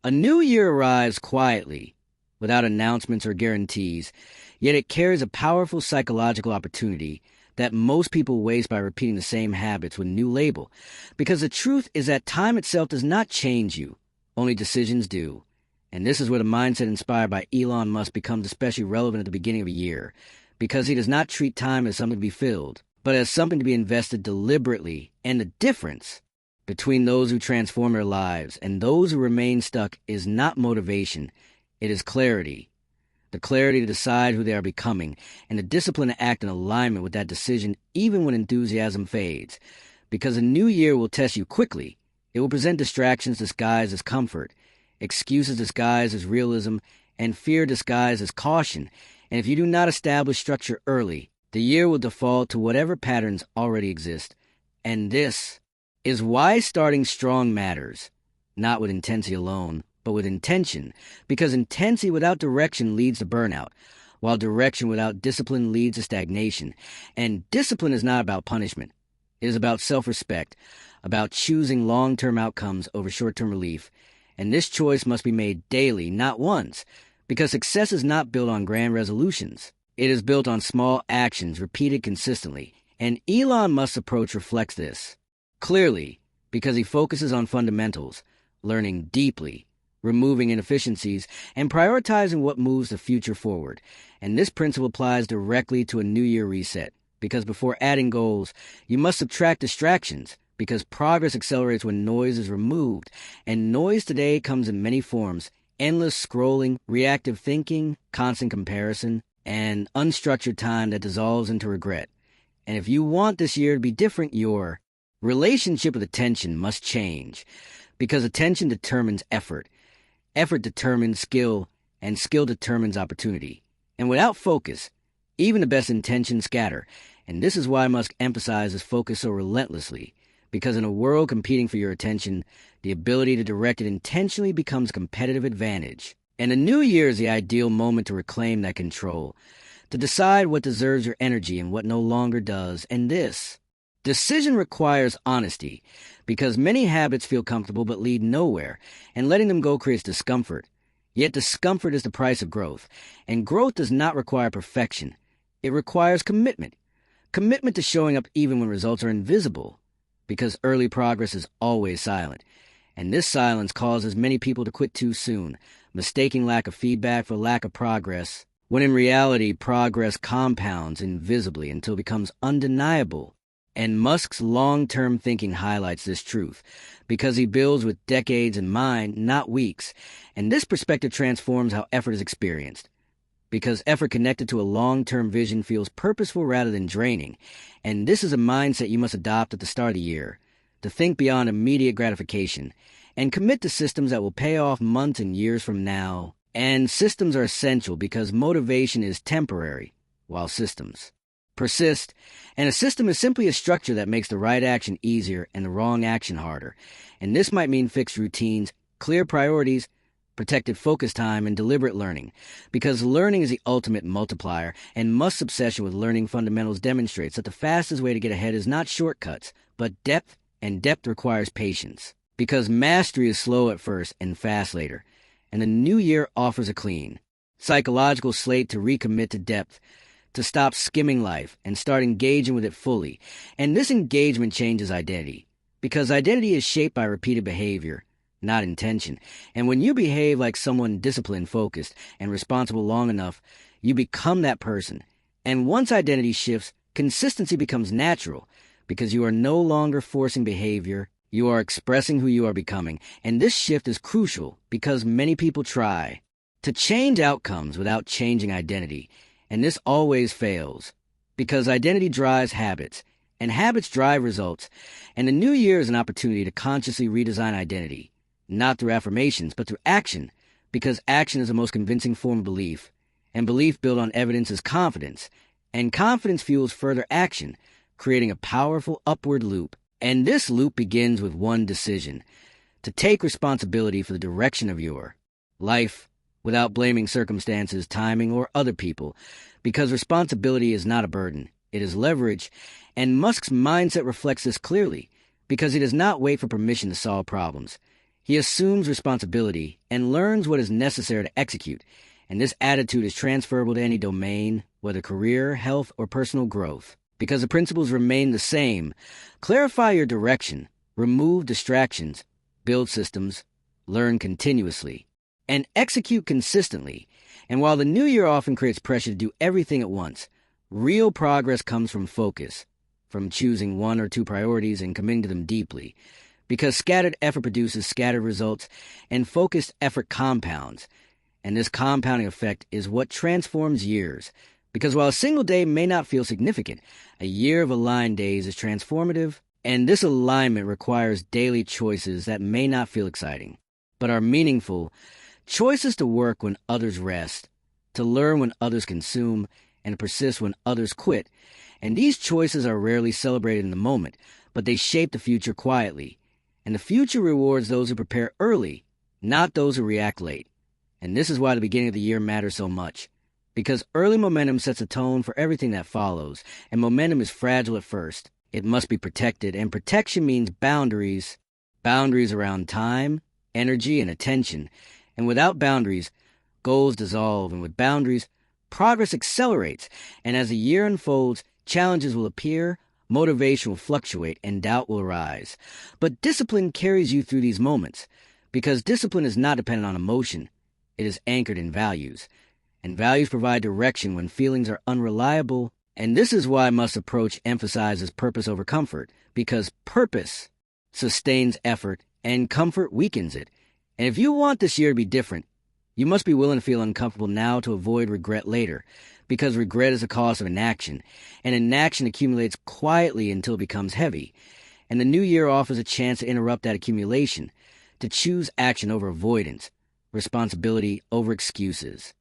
A new year arrives quietly, without announcements or guarantees, yet it carries a powerful psychological opportunity that most people waste by repeating the same habits with a new label. Because the truth is that time itself does not change you, only decisions do. And this is where the mindset inspired by Elon Musk becomes especially relevant at the beginning of a year, because he does not treat time as something to be filled, but as something to be invested deliberately. And the difference between those who transform their lives and those who remain stuck is not motivation, it is clarity. The clarity to decide who they are becoming, and the discipline to act in alignment with that decision even when enthusiasm fades. Because a new year will test you quickly. It will present distractions disguised as comfort, excuses disguised as realism, and fear disguised as caution. And if you do not establish structure early, the year will default to whatever patterns already exist. And this is why starting strong matters, not with intensity alone, but with intention, because intensity without direction leads to burnout, while direction without discipline leads to stagnation. And discipline is not about punishment. It is about self-respect, about choosing long-term outcomes over short-term relief. And this choice must be made daily, not once, because success is not built on grand resolutions. It is built on small actions repeated consistently. And Elon Musk's approach reflects this clearly, because he focuses on fundamentals, learning deeply, removing inefficiencies, and prioritizing what moves the future forward. And this principle applies directly to a New Year reset, because before adding goals, you must subtract distractions, because progress accelerates when noise is removed. And noise today comes in many forms: endless scrolling, reactive thinking, constant comparison, and unstructured time that dissolves into regret. And if you want this year to be different, your relationship with attention must change, because attention determines effort. Effort determines skill, and skill determines opportunity. And without focus, even the best intentions scatter. And this is why Musk emphasizes focus so relentlessly, because in a world competing for your attention, the ability to direct it intentionally becomes a competitive advantage. And the new year is the ideal moment to reclaim that control, to decide what deserves your energy and what no longer does. And this decision requires honesty, because many habits feel comfortable but lead nowhere, and letting them go creates discomfort. Yet discomfort is the price of growth, and growth does not require perfection. It requires commitment. Commitment to showing up even when results are invisible, because early progress is always silent. And this silence causes many people to quit too soon, mistaking lack of feedback for lack of progress, when in reality progress compounds invisibly until it becomes undeniable. And Musk's long-term thinking highlights this truth, because he builds with decades in mind, not weeks. And this perspective transforms how effort is experienced, because effort connected to a long-term vision feels purposeful rather than draining. And this is a mindset you must adopt at the start of the year, to think beyond immediate gratification, and commit to systems that will pay off months and years from now. And systems are essential because motivation is temporary, while systems persist. And a system is simply a structure that makes the right action easier and the wrong action harder. And this might mean fixed routines, clear priorities, protected focus time, and deliberate learning, because learning is the ultimate multiplier. And Musk's obsession with learning fundamentals demonstrates that the fastest way to get ahead is not shortcuts, but depth, and depth requires patience, because mastery is slow at first and fast later. And the new year offers a clean, psychological slate to recommit to depth, to stop skimming life and start engaging with it fully. And this engagement changes identity, because identity is shaped by repeated behavior, not intention. And when you behave like someone disciplined, focused, and responsible long enough, you become that person. And once identity shifts, consistency becomes natural, because you are no longer forcing behavior, you are expressing who you are becoming. And this shift is crucial, because many people try to change outcomes without changing identity. And this always fails, because identity drives habits, and habits drive results. And the new year is an opportunity to consciously redesign identity, not through affirmations, but through action, because action is the most convincing form of belief. And belief built on evidence is confidence, and confidence fuels further action, creating a powerful upward loop. And this loop begins with one decision: to take responsibility for the direction of your life, without blaming circumstances, timing, or other people, because responsibility is not a burden, it is leverage. And Musk's mindset reflects this clearly, because he does not wait for permission to solve problems. He assumes responsibility and learns what is necessary to execute, and this attitude is transferable to any domain, whether career, health, or personal growth. Because the principles remain the same, clarify your direction, remove distractions, build systems, learn continuously, and execute consistently. And while the new year often creates pressure to do everything at once, real progress comes from focus, from choosing one or two priorities and committing to them deeply. Because scattered effort produces scattered results, and focused effort compounds. And this compounding effect is what transforms years. Because while a single day may not feel significant, a year of aligned days is transformative, and this alignment requires daily choices that may not feel exciting, but are meaningful. Choices to work when others rest, to learn when others consume, and to persist when others quit. And these choices are rarely celebrated in the moment, but they shape the future quietly. And the future rewards those who prepare early, not those who react late. And this is why the beginning of the year matters so much. Because early momentum sets a tone for everything that follows, and momentum is fragile at first. It must be protected, and protection means boundaries. Boundaries around time, energy, and attention. And without boundaries, goals dissolve, and with boundaries, progress accelerates. And as the year unfolds, challenges will appear, motivation will fluctuate, and doubt will arise. But discipline carries you through these moments, because discipline is not dependent on emotion. It is anchored in values. And values provide direction when feelings are unreliable. And this is why Musk's approach emphasizes purpose over comfort, because purpose sustains effort, and comfort weakens it. And if you want this year to be different, you must be willing to feel uncomfortable now to avoid regret later, because regret is a cost of inaction, and inaction accumulates quietly until it becomes heavy. And the new year offers a chance to interrupt that accumulation, to choose action over avoidance, responsibility over excuses.